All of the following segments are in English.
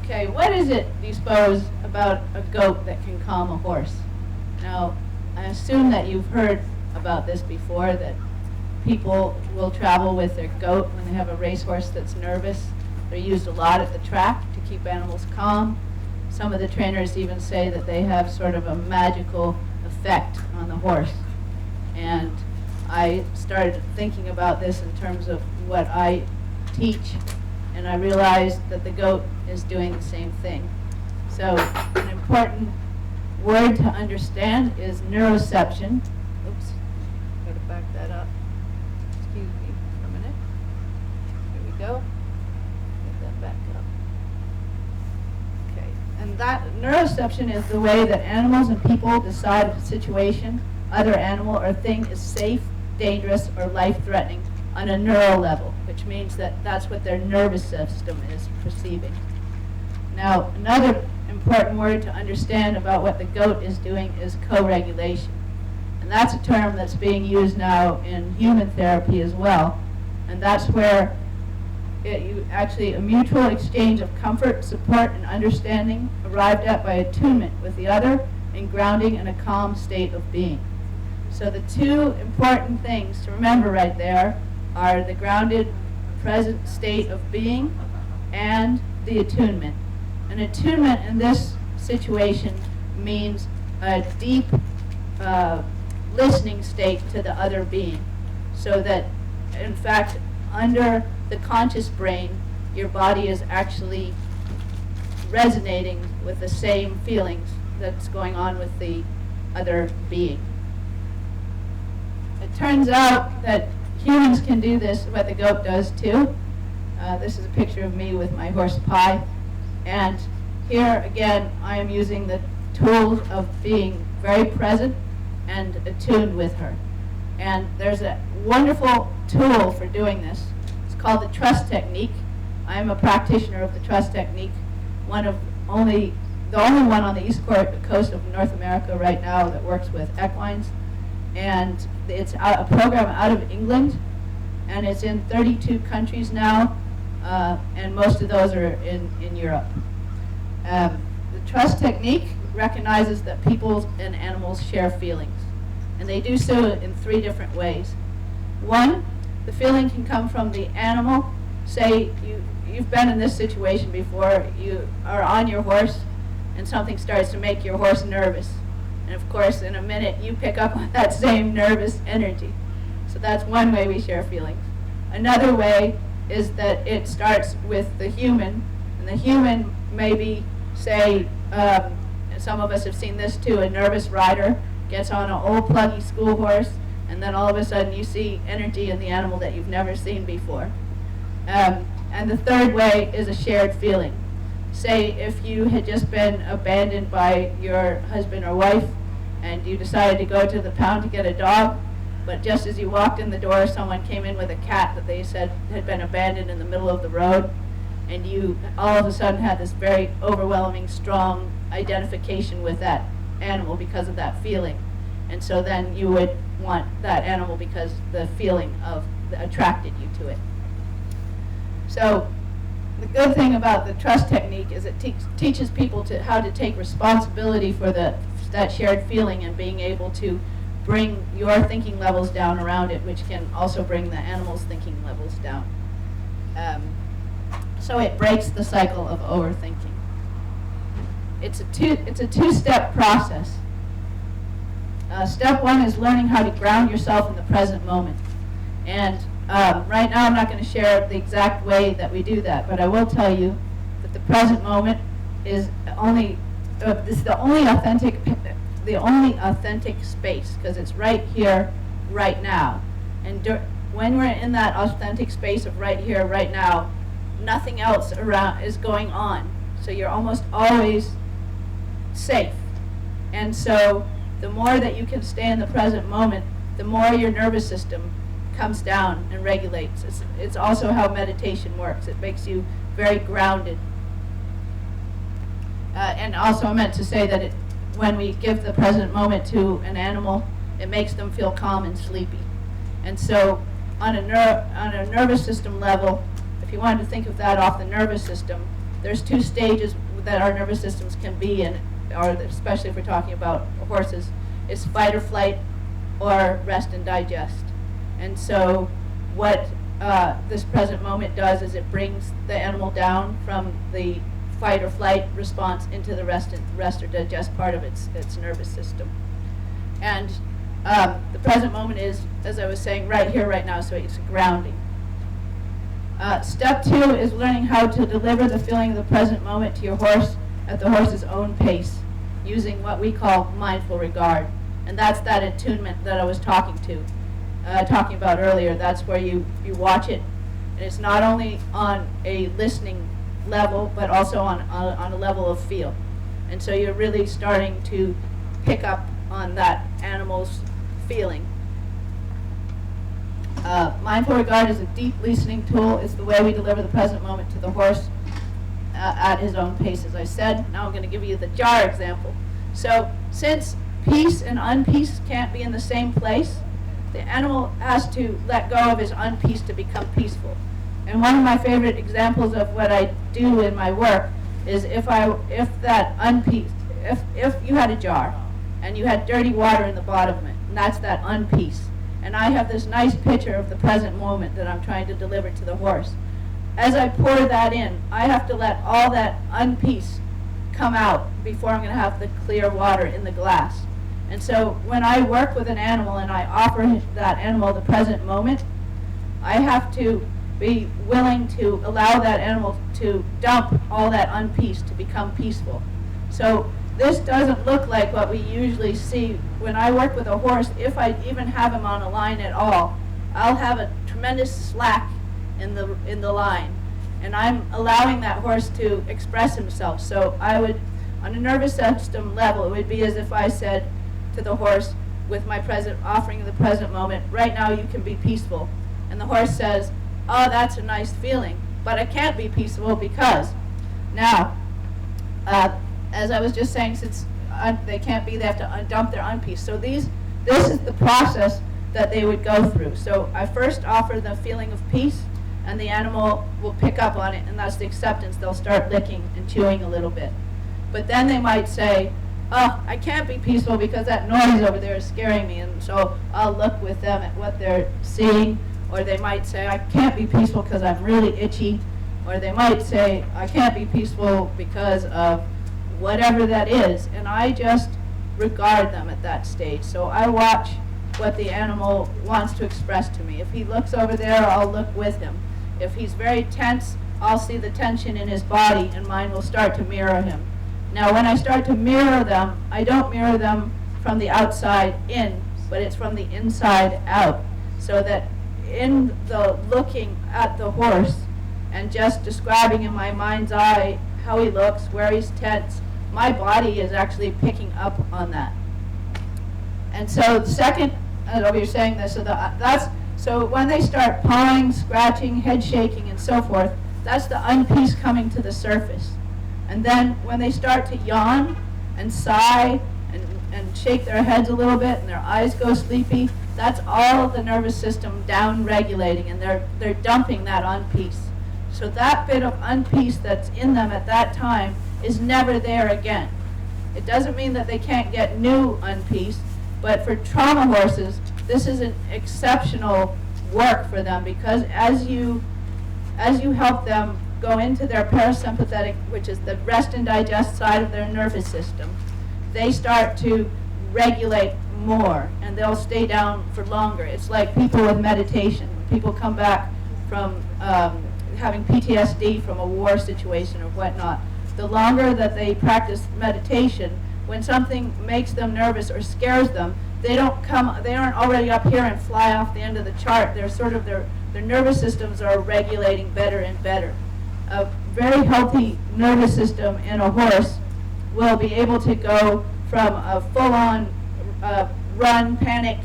Okay, what is it, do you suppose, about a goat that can calm a horse? Now, I assume that you've heard about this before, that people will travel with their goat when they have a racehorse that's nervous. They're used a lot at the track to keep animals calm. Some of the trainers even say that they have sort of a magical effect on the horse. And I started thinking about this in terms of what I teach, and I realized that the goat is doing the same thing. So an important word to understand is neuroception. Oops, got to back that up. Excuse me for a minute. Here we go. Get that back up. Okay, and that neuroception is the way that animals and people decide if a situation, other animal or thing is safe, dangerous, or life-threatening on a neural level, which means that that's what their nervous system is perceiving. Now, another important word to understand about what the goat is doing is co-regulation. And that's a term that's being used now in human therapy as well. And that's where actually a mutual exchange of comfort, support, and understanding arrived at by attunement with the other and grounding in a calm state of being. So the two important things to remember right there are the grounded present state of being and the attunement. An attunement in this situation means a deep listening state to the other being, so that in fact under the conscious brain your body is actually resonating with the same feelings that's going on with the other being. It turns out that humans can do this, what the goat does too. This is a picture of me with my horse Pi. And here again, I am using the tools of being very present and attuned with her. And there's a wonderful tool for doing this. It's called the trust technique. I am a practitioner of the trust technique, the only one on the east coast of North America right now that works with equines. And it's a program out of England, and it's in 32 countries now, and most of those are in Europe. The trust technique recognizes that people and animals share feelings, and they do so in 3 different ways. One, the feeling can come from the animal. Say you've been in this situation before. You are on your horse, and something starts to make your horse nervous. And of course, in a minute, you pick up on that same nervous energy. So that's one way we share feelings. Another way is that it starts with the human. And the human maybe, say, some of us have seen this too, a nervous rider gets on an old pluggy school horse, and then all of a sudden you see energy in the animal that you've never seen before. And the third way is a shared feeling. Say if you had just been abandoned by your husband or wife and you decided to go to the pound to get a dog, but just as you walked in the door, someone came in with a cat that they said had been abandoned in the middle of the road, and you all of a sudden had this very overwhelming, strong identification with that animal because of that feeling. And so then you would want that animal because the feeling attracted you to it. So the good thing about the trust technique is it teaches people how to take responsibility for that shared feeling and being able to bring your thinking levels down around it, which can also bring the animal's thinking levels down. So it breaks the cycle of overthinking. It's a two-step process. Step 1 is learning how to ground yourself in the present moment. And right now I'm not going to share the exact way that we do that, but I will tell you that the present moment is the only authentic space, because it's right here, right now. And when we're in that authentic space of right here, right now, nothing else around is going on. So you're almost always safe. And so the more that you can stay in the present moment, the more your nervous system comes down and regulates. It's also how meditation works. It makes you very grounded. And also I meant to say that when we give the present moment to an animal, it makes them feel calm and sleepy. And so on a nervous system level, if you wanted to think of that off the nervous system, there's two stages that our nervous systems can be in, or especially if we're talking about horses, is fight or flight or rest and digest. And so what this present moment does is it brings the animal down from the fight or flight response into the rest or digest part of its nervous system. And the present moment is, as I was saying, right here, right now, so it's grounding. Step 2 is learning how to deliver the feeling of the present moment to your horse at the horse's own pace, using what we call mindful regard. And that's that attunement that I was talking about earlier. That's where you watch it, and it's not only on a listening level, but also on a level of feel. And so you're really starting to pick up on that animal's feeling. Mindful regard is a deep listening tool. It's the way we deliver the present moment to the horse at his own pace, as I said. Now I'm going to give you the jar example. So since peace and unpeace can't be in the same place, the animal has to let go of his unpeace to become peaceful. And one of my favorite examples of what I do in my work is if that unpeace, if you had a jar and you had dirty water in the bottom of it, and that's that unpeace. And I have this nice picture of the present moment that I'm trying to deliver to the horse. As I pour that in, I have to let all that unpeace come out before I'm going to have the clear water in the glass. And so when I work with an animal and I offer that animal the present moment, I have to be willing to allow that animal to dump all that unpeace to become peaceful. So this doesn't look like what we usually see when I work with a horse. If I even have him on a line at all, I'll have a tremendous slack in the line, and I'm allowing that horse to express himself. So I would, on a nervous system level, it would be as if I said to the horse, with my offering the present moment, right now you can be peaceful. And the horse says, oh, that's a nice feeling, but I can't be peaceful because. Now, as I was just saying, since they can't be, they have to dump their unpeace. So this is the process that they would go through. So I first offer the feeling of peace, and the animal will pick up on it, and that's the acceptance. They'll start licking and chewing a little bit. But then they might say, oh, I can't be peaceful because that noise over there is scaring me, and so I'll look with them at what they're seeing. Or they might say, I can't be peaceful because I'm really itchy. Or they might say, I can't be peaceful because of whatever that is. And I just regard them at that stage. So I watch what the animal wants to express to me. If he looks over there, I'll look with him. If he's very tense, I'll see the tension in his body, and mine will start to mirror him. Now, when I start to mirror them, I don't mirror them from the outside in, but it's from the inside out. So that in the looking at the horse and just describing in my mind's eye how he looks, where he's tense, my body is actually picking up on that. And so the second, I don't know if you're saying this, so when they start pawing, scratching, head shaking, and so forth, that's the unpeace coming to the surface. And then when they start to yawn and sigh and shake their heads a little bit and their eyes go sleepy, that's all of the nervous system down regulating, and they're dumping that unpeace. So that bit of unpeace that's in them at that time is never there again. It doesn't mean that they can't get new unpeace, but for trauma horses, this is an exceptional work for them, because as you help them go into their parasympathetic, which is the rest and digest side of their nervous system, they start to regulate more, and they'll stay down for longer. It's like people with meditation. People come back from having PTSD from a war situation or whatnot. The longer that they practice meditation, when something makes them nervous or scares them, they aren't already up here and fly off the end of the chart. They're sort of, their nervous systems are regulating better and better. A very healthy nervous system in a horse will be able to go from a full-on run, panic,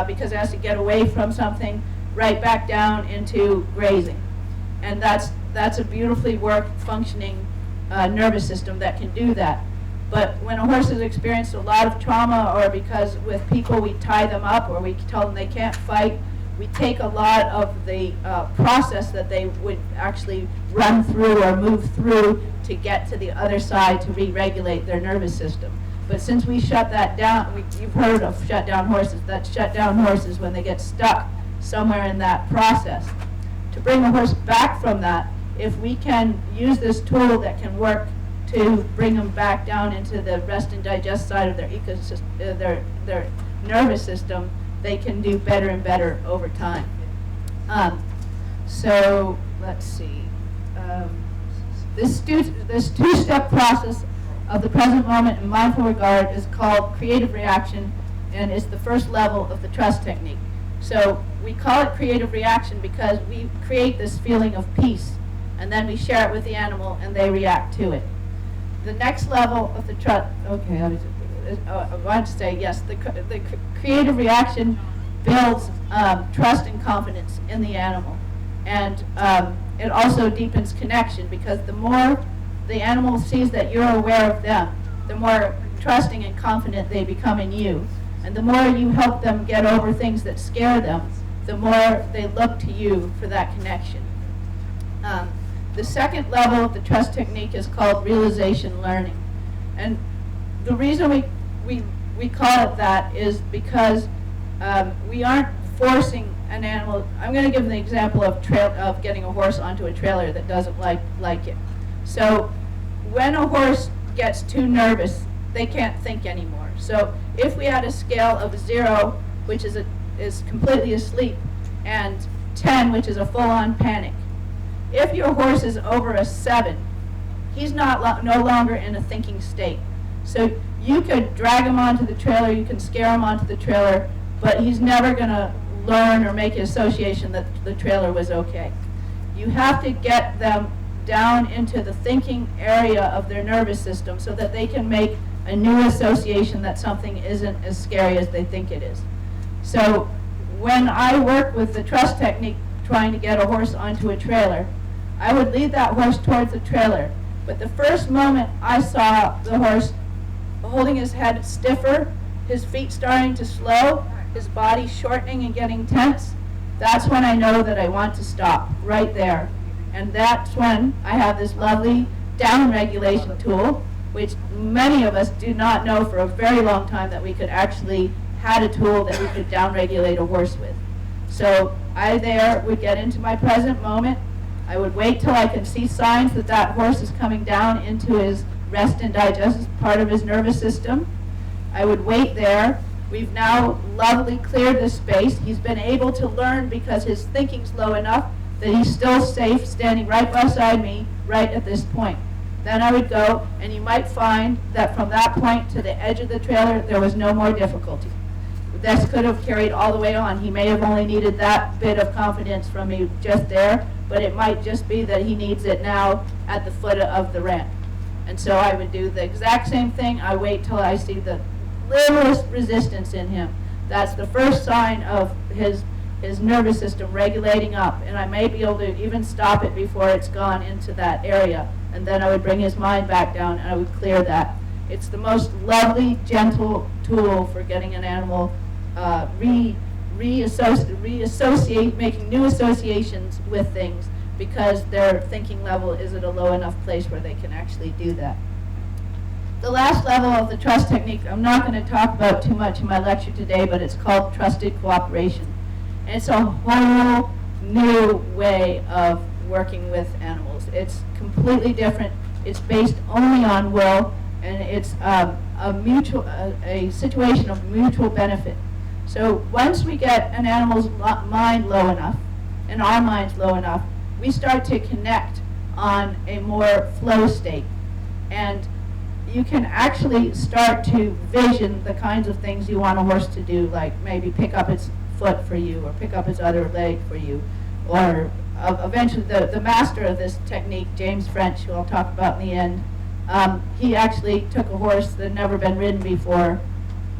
because it has to get away from something, right back down into grazing. And that's a beautifully functioning nervous system that can do that. But when a horse has experienced a lot of trauma, or because with people we tie them up or we tell them they can't fight, we take a lot of the process that they would actually run through or move through to get to the other side to re-regulate their nervous system. But since we shut that down, you've heard of shut down horses. That shut down horses when they get stuck somewhere in that process. To bring a horse back from that, if we can use this tool that can work to bring them back down into the rest and digest side of their ecosystem, their nervous system, they can do better and better over time. So let's see. This two-step process of the present moment and mindful regard is called creative reaction, and is the first level of the trust technique. So we call it creative reaction because we create this feeling of peace, and then we share it with the animal, and they react to it. The next level of the trust, okay, I want to say yes, the creative reaction builds trust and confidence in the animal, and it also deepens connection, because the more the animal sees that you're aware of them, the more trusting and confident they become in you. And the more you help them get over things that scare them, the more they look to you for that connection. The second level of the trust technique is called realization learning. And the reason we call it that is because we aren't forcing an animal. I'm going to give the example of getting a horse onto a trailer that doesn't like it. So when a horse gets too nervous, they can't think anymore. So if we had a scale of 0, which is completely asleep, and 10, which is a full-on panic, if your horse is over a 7, he's no longer in a thinking state. So you could drag him onto the trailer, you can scare him onto the trailer, but he's never going to learn or make an association that the trailer was okay. You have to get them down into the thinking area of their nervous system so that they can make a new association that something isn't as scary as they think it is. So when I work with the trust technique trying to get a horse onto a trailer, I would lead that horse towards the trailer. But the first moment I saw the horse holding his head stiffer, his feet starting to slow, his body shortening and getting tense, that's when I know that I want to stop, right there. And that's when I have this lovely down regulation tool, which many of us do not know for a very long time that we could actually had a tool that we could down regulate a horse with. So I there would get into my present moment. I would wait till I can see signs that that horse is coming down into his rest and digest part of his nervous system. I would wait there. We've now lovely cleared the space. He's been able to learn because his thinking's low enough that he's still safe standing right beside me right at this point. Then I would go, and you might find that from that point to the edge of the trailer, there was no more difficulty. This could have carried all the way on. He may have only needed that bit of confidence from me just there, but it might just be that he needs it now at the foot of the ramp. And so I would do the exact same thing. I wait till I see the littlest resistance in him. That's the first sign of his nervous system regulating up, and I may be able to even stop it before it's gone into that area. And then I would bring his mind back down and I would clear that. It's the most lovely, gentle tool for getting an animal reassociate, making new associations with things, because their thinking level is at a low enough place where they can actually do that. The last level of the trust technique I'm not going to talk about too much in my lecture today, but it's called trusted cooperation. And it's a whole new way of working with animals. It's completely different. It's based only on will, and it's a situation of mutual benefit. So once we get an animal's mind low enough, and our mind's low enough, we start to connect on a more flow state. And you can actually start to vision the kinds of things you want a horse to do, like maybe pick up its foot for you, or pick up its other leg for you, or eventually the master of this technique, James French, who I'll talk about in the end, he actually took a horse that had never been ridden before,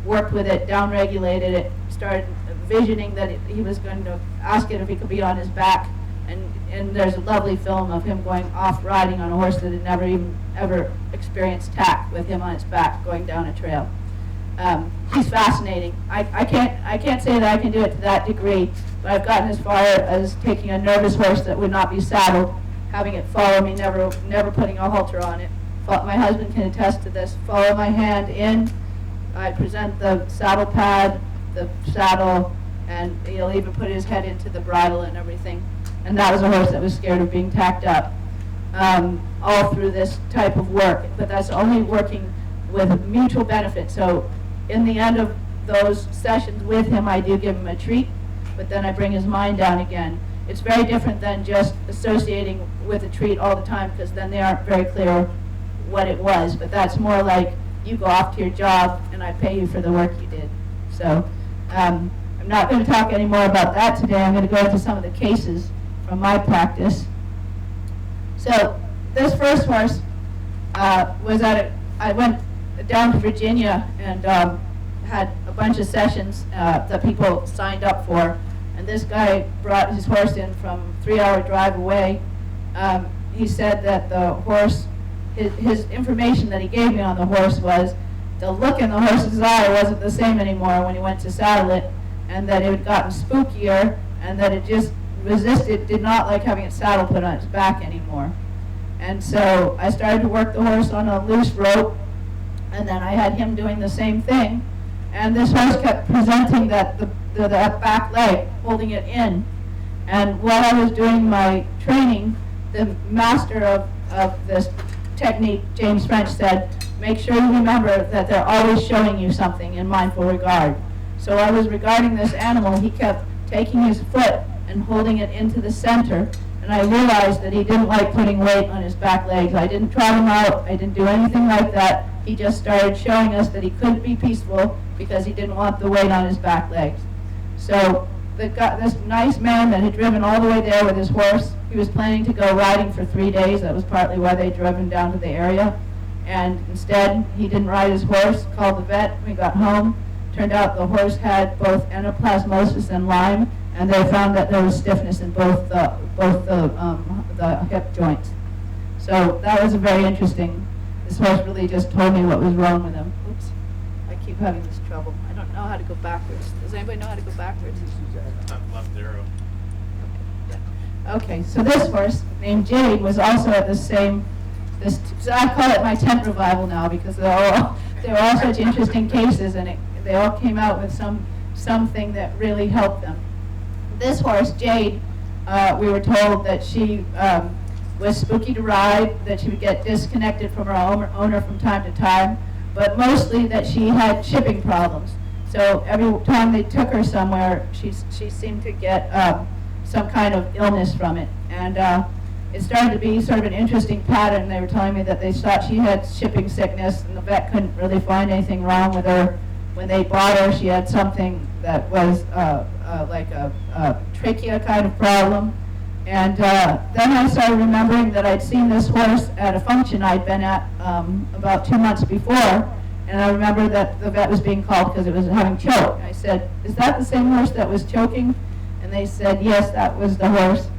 worked with it, down-regulated it, started visioning that he was going to ask it if he could be on his back, and there's a lovely film of him going off riding on a horse that had never even ever experienced tack with him on its back going down a trail. He's fascinating. I can't say that I can do it to that degree, but I've gotten as far as taking a nervous horse that would not be saddled, having it follow me, never putting a halter on it. My husband can attest to this. Follow my hand in. I present the saddle pad, the saddle, and he'll even put his head into the bridle and everything. And that was a horse that was scared of being tacked up. All through this type of work, but that's only working with mutual benefit. So in the end of those sessions with him, I do give him a treat, but then I bring his mind down again. It's very different than just associating with a treat all the time, because then they aren't very clear what it was, but that's more like you go off to your job and I pay you for the work you did. So I'm not going to talk any more about that today. I'm going to go into some of the cases from my practice. So this first horse was I went down to Virginia and had a bunch of sessions that people signed up for. And this guy brought his horse in from a 3-hour drive away. He said that the horse, his information that he gave me on the horse was the look in the horse's eye wasn't the same anymore when he went to saddle it, and that it had gotten spookier, and that it just did not like having its saddle put on its back anymore. And so I started to work the horse on a loose rope, and then I had him doing the same thing. And this horse kept presenting that back leg, holding it in. And while I was doing my training, the master of this technique, James French, said, make sure you remember that they're always showing you something in mindful regard. So I was regarding this animal. He kept taking his foot and holding it into the center, and I realized that he didn't like putting weight on his back legs. I didn't trot him out. I didn't do anything like that. He just started showing us that he couldn't be peaceful because he didn't want the weight on his back legs. So this nice man that had driven all the way there with his horse, he was planning to go riding for 3 days. That was partly why they drove him down to the area. And instead, he didn't ride his horse, called the vet. We got home. Turned out the horse had both anaplasmosis and Lyme, and they found that there was stiffness in both the hip joints. So that was very interesting. This horse really just told me what was wrong with him. Oops, I keep having this trouble. I don't know how to go backwards. Does anybody know how to go backwards? Left arrow. Okay, so this horse named Jade was also at the same. So I call it my tent revival now, because they were all such interesting cases, and they all came out with something that really helped them. This horse, Jade, we were told that she was spooky to ride, that she would get disconnected from her owner from time to time, but mostly that she had shipping problems. So every time they took her somewhere, she seemed to get some kind of illness from it. And it started to be sort of an interesting pattern. They were telling me that they thought she had shipping sickness, and the vet couldn't really find anything wrong with her. When they bought her, she had something that was like a trachea kind of problem. And then I started remembering that I'd seen this horse at a function I'd been at about 2 months before, and I remember that the vet was being called because it was having choke. I said, "Is that the same horse that was choking?" And they said, "Yes, that was the horse."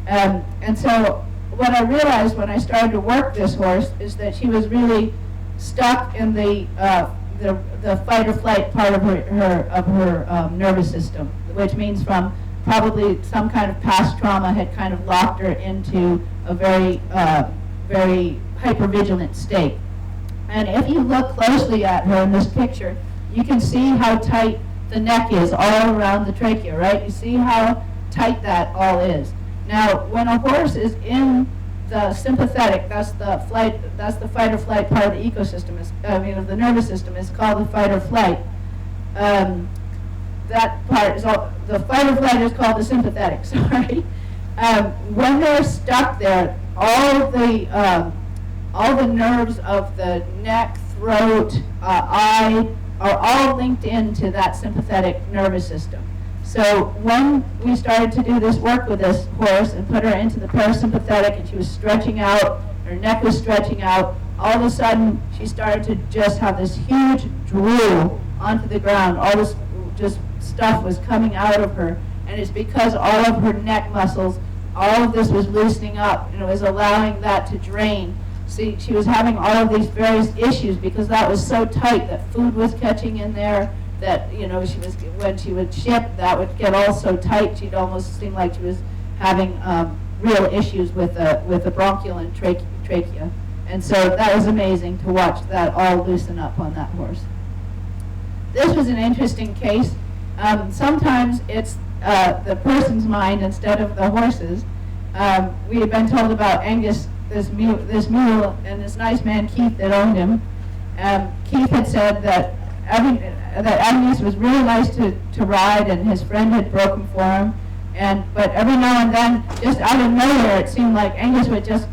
And so what I realized when I started to work this horse is that she was really stuck in the fight or flight part of her nervous system, which means from probably some kind of past trauma had kind of locked her into a very hypervigilant state. And if you look closely at her in this picture, you can see how tight the neck is all around the trachea, right? You see how tight that all is. Now, when a horse is in the sympathetic, that's the fight or flight part of the ecosystem, of the nervous system, is called the fight or flight. That part is the fight or flight is called the sympathetic. Sorry. When they're stuck there, all the nerves of the neck, throat, eye are all linked into that sympathetic nervous system. So when we started to do this work with this horse and put her into the parasympathetic, and she was stretching out, her neck was stretching out, all of a sudden she started to just have this huge drool onto the ground. All this just stuff was coming out of her, and it's because all of her neck muscles, all of this was loosening up, and it was allowing that to drain. she was having all of these various issues because that was so tight that food was catching in there, that, you know, when she would ship, that would get all so tight, she'd almost seem like she was having real issues with the bronchial and trachea. And so that was amazing to watch that all loosen up on that horse. This was an interesting case. Sometimes it's the person's mind instead of the horse's. We had been told about Angus, this mule, and this nice man Keith that owned him. Keith had said that Angus was really nice to ride, and his friend had broken for him. But every now and then, just out of nowhere, it seemed like Angus would just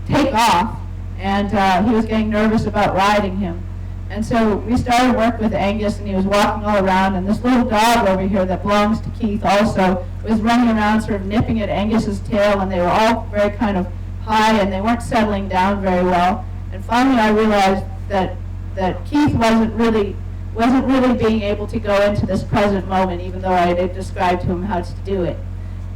take off, and he was getting nervous about riding him. And so we started work with Angus, and he was walking all around, and this little dog over here that belongs to Keith also was running around sort of nipping at Angus's tail, and they were all very kind of high, and they weren't settling down very well. And finally I realized that Keith wasn't really being able to go into this present moment, even though I had described to him how to do it.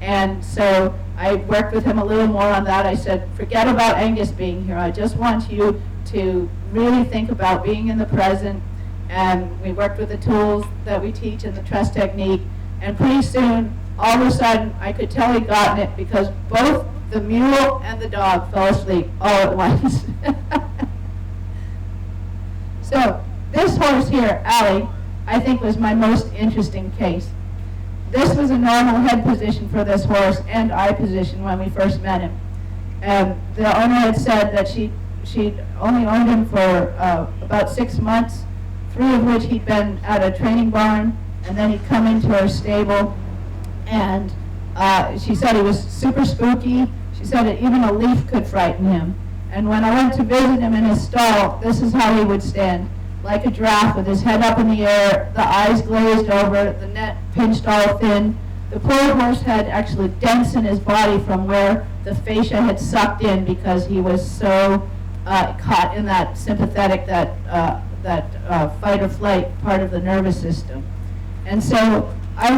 And so I worked with him a little more on that. I said, forget about Angus being here. I just want you to really think about being in the present. And we worked with the tools that we teach in the trust technique. And pretty soon, all of a sudden, I could tell he'd gotten it because both the mule and the dog fell asleep all at once. So this horse here, Allie, I think was my most interesting case. This was a normal head position for this horse and eye position when we first met him. The owner had said that she'd only owned him for about 6 months, 3 of which he'd been at a training barn, and then he'd come into her stable. And she said he was super spooky. She said that even a leaf could frighten him. And when I went to visit him in his stall, this is how he would stand, like a giraffe with his head up in the air, the eyes glazed over, the neck pinched all thin. The poor horse had actually dents in his body from where the fascia had sucked in because he was so caught in that sympathetic, that fight or flight part of the nervous system. And so I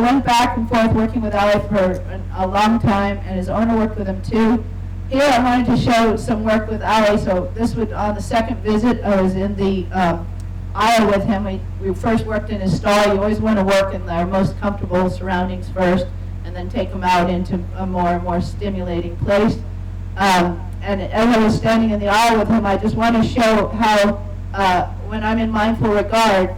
went back and forth working with Ali for a long time, and his owner worked with him too. Here I wanted to show some work with Ali. So this was on the second visit. I was in the aisle with him. We first worked in his stall. You always want to work in their most comfortable surroundings first, and then take them out into a more and more stimulating place. And as I was standing in the aisle with him, I just want to show how when I'm in mindful regard,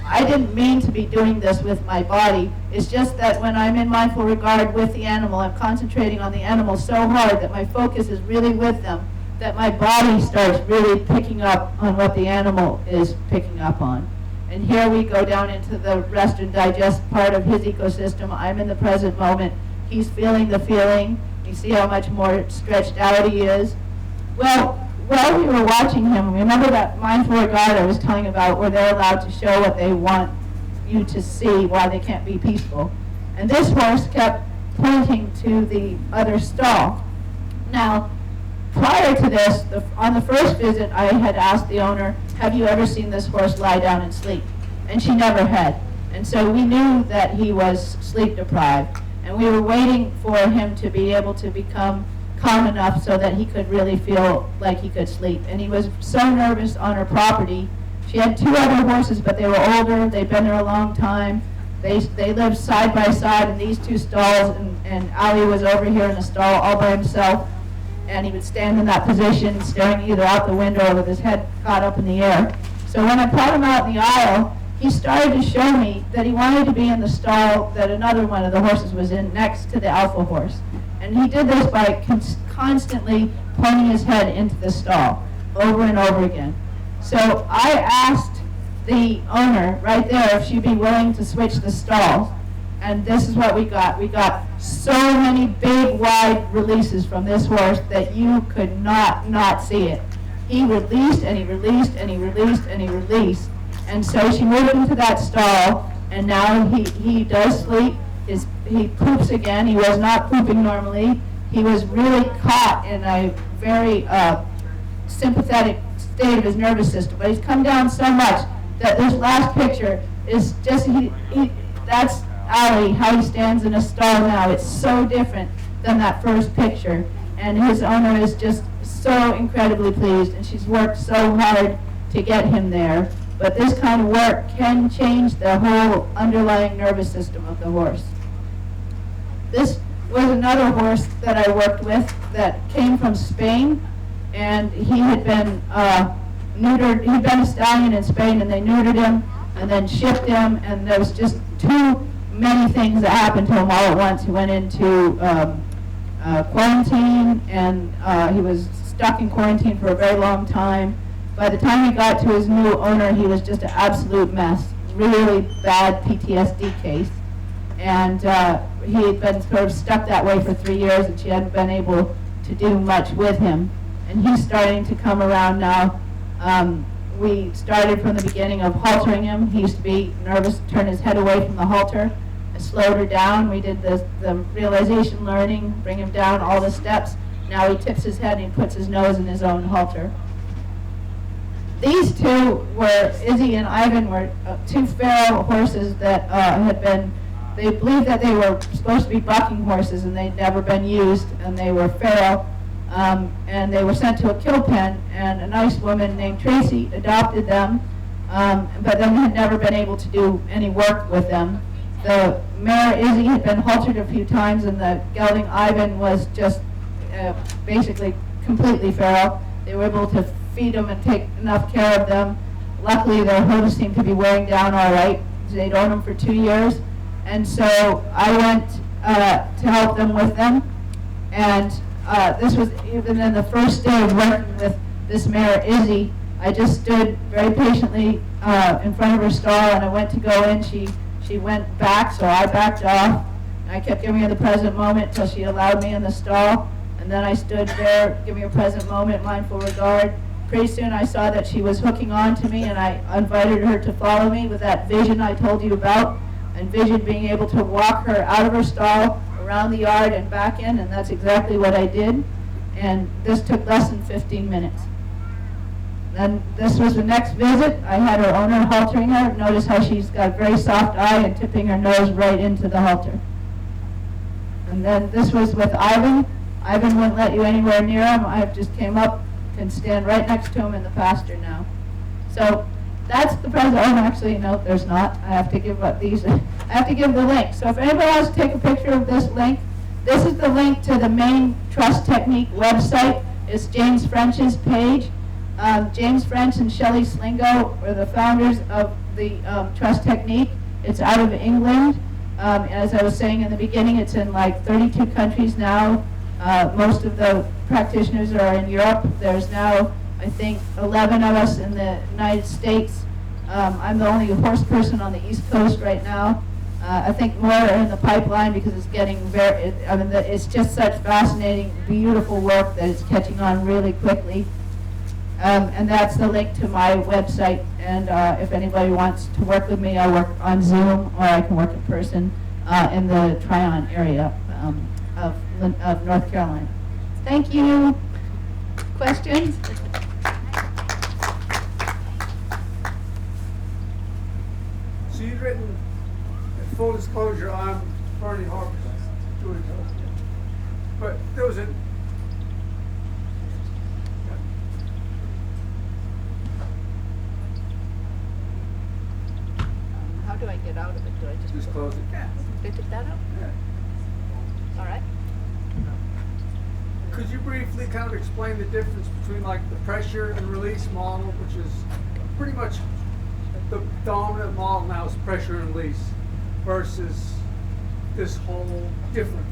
I didn't mean to be doing this with my body. It's just that when I'm in mindful regard with the animal, I'm concentrating on the animal so hard that my focus is really with them, that my body starts really picking up on what the animal is picking up on. And here we go down into the rest and digest part of his ecosystem. I'm in the present moment. He's feeling the feeling. You see how much more stretched out he is. Well, while we were watching him, remember that mindful regard I was telling about, where they're allowed to show what they want you to see, why they can't be peaceful. And this horse kept pointing to the other stall. Now, prior to this, on the first visit, I had asked the owner, have you ever seen this horse lie down and sleep? And she never had. And so we knew that he was sleep deprived. And we were waiting for him to be able to become calm enough so that he could really feel like he could sleep. And he was so nervous on her property. She had 2 other horses, but they were older. They'd been there a long time. They lived side by side in these 2 stalls, and Ali was over here in the stall all by himself. And he would stand in that position, staring either out the window or with his head caught up in the air. So when I brought him out in the aisle, he started to show me that he wanted to be in the stall that another one of the horses was in, next to the alpha horse. And he did this by constantly pointing his head into the stall over and over again. So I asked the owner right there if she'd be willing to switch the stalls. And this is what we got. We got so many big, wide releases from this horse that you could not see it. He released, and he released, and he released, and he released. And so she moved into that stall, and now he does sleep. He poops again. He was not pooping normally. He was really caught in a very sympathetic state of his nervous system. But he's come down so much that this last picture is just, that's Ali, how he stands in a stall now. It's so different than that first picture. And his owner is just so incredibly pleased, and she's worked so hard to get him there. But this kind of work can change the whole underlying nervous system of the horse. This was another horse that I worked with that came from Spain, and he had been neutered. He'd been a stallion in Spain, and they neutered him and then shipped him, and there was just too many things that happened to him all at once. He went into quarantine, and he was stuck in quarantine for a very long time. By the time he got to his new owner, he was just an absolute mess, really bad PTSD case. And he had been sort of stuck that way for 3 years, and she hadn't been able to do much with him. And he's starting to come around now. We started from the beginning of haltering him. He used to be nervous, turn his head away from the halter. I slowed her down. We did the realization learning, bring him down all the steps. Now he tips his head and he puts his nose in his own halter. These two were, Izzy and Ivan, were two feral horses that had been, they believed that they were supposed to be bucking horses, and they'd never been used, and they were feral. And they were sent to a kill pen, and a nice woman named Tracy adopted them, but then had never been able to do any work with them. The mare Izzy had been haltered a few times, and the gelding Ivan was just basically completely feral. They were able to feed them and take enough care of them. Luckily, their hooves seemed to be wearing down all right. They'd owned them for 2 years, and so I went to help them with them, and this was even in the first day of working with this mare Izzy. I just stood very patiently in front of her stall, and I went to go in. She went back, so I backed off. I kept giving her the present moment till she allowed me in the stall, and then I stood there giving her present moment, mindful regard. Pretty soon I saw that she was hooking on to me, and I invited her to follow me with that vision I told you about. I envisioned being able to walk her out of her stall, around the yard and back in, and that's exactly what I did. And this took less than 15 minutes. Then this was the next visit. I had her owner haltering her. Notice how she's got a very soft eye and tipping her nose right into the halter. And then this was with Ivan. Ivan wouldn't let you anywhere near him. I just came up and stand right next to him in the pasture now. So that's the present. Oh, actually, no, there's not. I have to give up these. I have to give the link. So if anybody wants to take a picture of this link, this is the link to the main Trust Technique website. It's James French's page. James French and Shelley Slingo were the founders of the Trust Technique. It's out of England. As I was saying in the beginning, it's in like 32 countries now. Most of the practitioners are in Europe. There's now, I think, 11 of us in the United States. I'm the only horse person on the East Coast right now. I think more are in the pipeline because it's getting it's just such fascinating, beautiful work that it's catching on really quickly. And that's the link to my website. And if anybody wants to work with me, I work on Zoom, or I can work in person in the Tryon area of North Carolina. Thank you. Questions? So you've written, full disclosure, I'm Bernie Harper, but there was a How do I get out of it? Do I just close it. Yeah. Did I take that out? Yeah. All right. Could you briefly kind of explain the difference between like the pressure and release model, which is pretty much the dominant model now is pressure and release, versus this whole different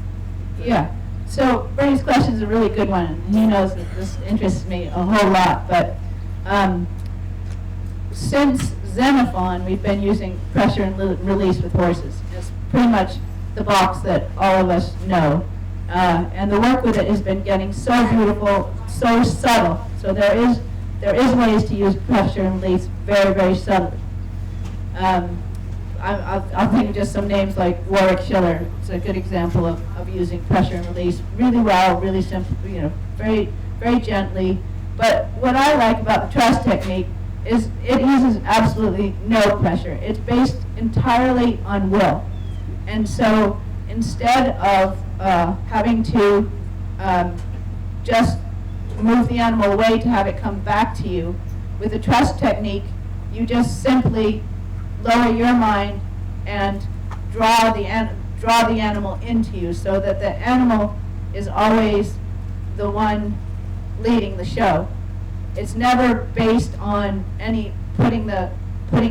thing? Yeah. So Bernie's question is a really good one. He knows that this interests me a whole lot. But since Xenophon, we've been using pressure and release with horses. It's pretty much the box that all of us know. And the work with it has been getting so beautiful, so subtle. So there is ways to use pressure and release very, very subtly. I'll think of just some names like Warwick Schiller. It's a good example of using pressure and release really well, really simple, very, very gently. But what I like about the Trust Technique is it uses absolutely no pressure. It's based entirely on will. And so instead of having to just move the animal away to have it come back to you. With the trust technique, you just simply lower your mind and draw the animal into you, so that the animal is always the one leading the show. It's never based on any putting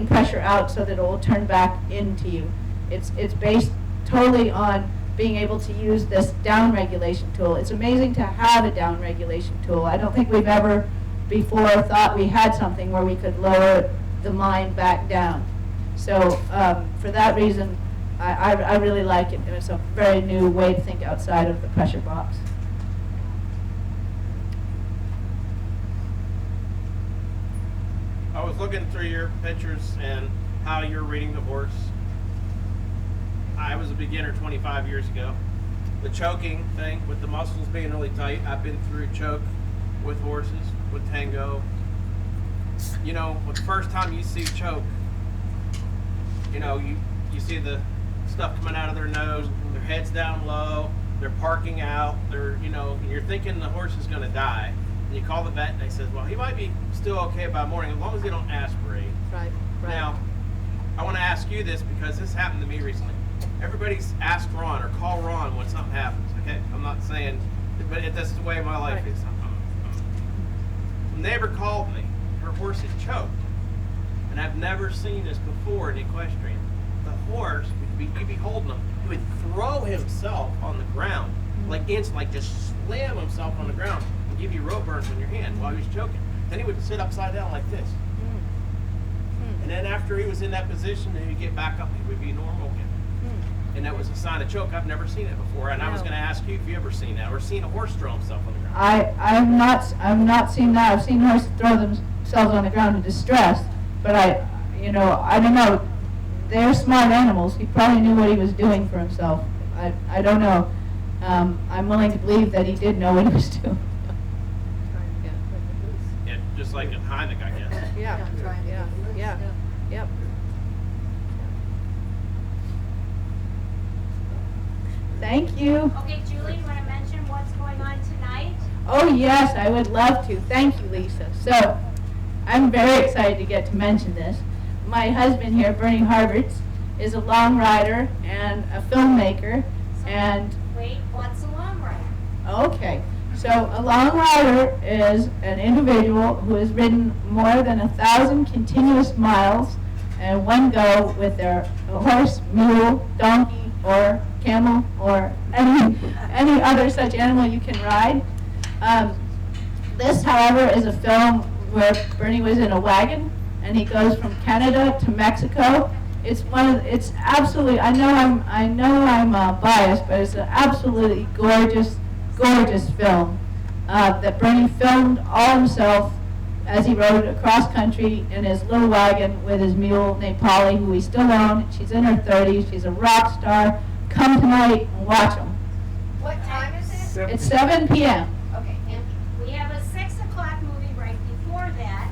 pressure out so that it will turn back into you. It's based totally on being able to use this down regulation tool. It's amazing to have a down regulation tool. I don't think we've ever before thought we had something where we could lower the mind back down. So for that reason, I really like it. It's a very new way to think outside of the pressure box. I was looking through your pictures and how you're reading the horse. I was a beginner 25 years ago. The choking thing with the muscles being really tight, I've been through choke with horses, with tango. You know, the first time you see choke, you know, you see the stuff coming out of their nose, their head's down low, they're parking out, you know, you're thinking the horse is going to die. And you call the vet and they says, well, he might be still okay by morning as long as they don't aspirate. Right. Now, I want to ask you this because this happened to me recently. Everybody's asked Ron or call Ron when something happens, okay? I'm not saying, but that's the way my life is. The neighbor called me. Her horse had choked. And I've never seen this before in equestrian. The horse, you'd be holding him, he would throw himself on the ground, like just slam himself on the ground and give you rope burns on your hand while he was choking. Then he would sit upside down like this. And then after he was in that position, then he'd get back up, he would be normal again. And that was a sign of choke. I've never seen it before. And I was going to ask you if you ever seen that or seen a horse throw himself on the ground. I've not seen that. I've seen horses throw themselves on the ground in distress, but I don't know. They're smart animals. He probably knew what he was doing for himself. I don't know. I'm willing to believe that he did know what he was doing. Yeah, just like in Heineck, I guess. Yeah. Yep. Thank you. Okay, Julie, you want to mention what's going on tonight? Oh yes, I would love to. Thank you, Lisa. So, I'm very excited to get to mention this. My husband here, Bernie Harberts, is a long rider and a filmmaker. And Wait, what's a long rider? okay, so a long rider is an individual who has ridden more than 1,000 continuous miles in one go with their horse, mule, donkey, or camel, or any other such animal you can ride. This, however, is a film where Bernie was in a wagon and he goes from Canada to Mexico. It's absolutely, I know I'm biased, but it's an absolutely gorgeous film that Bernie filmed all himself as he rode across country in his little wagon with his mule named Polly, who we still own. She's in her 30s. She's a rock star. Come tonight and watch them. What time is it? It's 7 p.m. Okay, and we have a 6 o'clock movie right before that.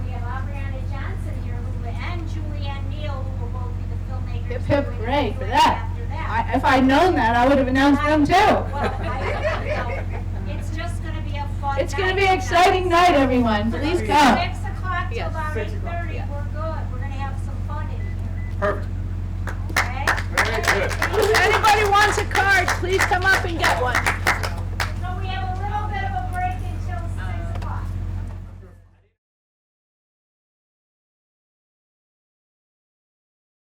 We have Aubriana Johnson here, and Julianne Neal, who will both be the filmmakers. Hip, hip, doing hooray it for that. After that. If I'd known that, I would have announced them too. It's just going to be a fun It's going to night be an exciting night, everyone. Please come. 6 o'clock till Yes. about 6 o'clock. 8:30. We're good. We're going to have some fun in here. Perfect. Okay? Very good. If anybody wants a card, please come up and get one.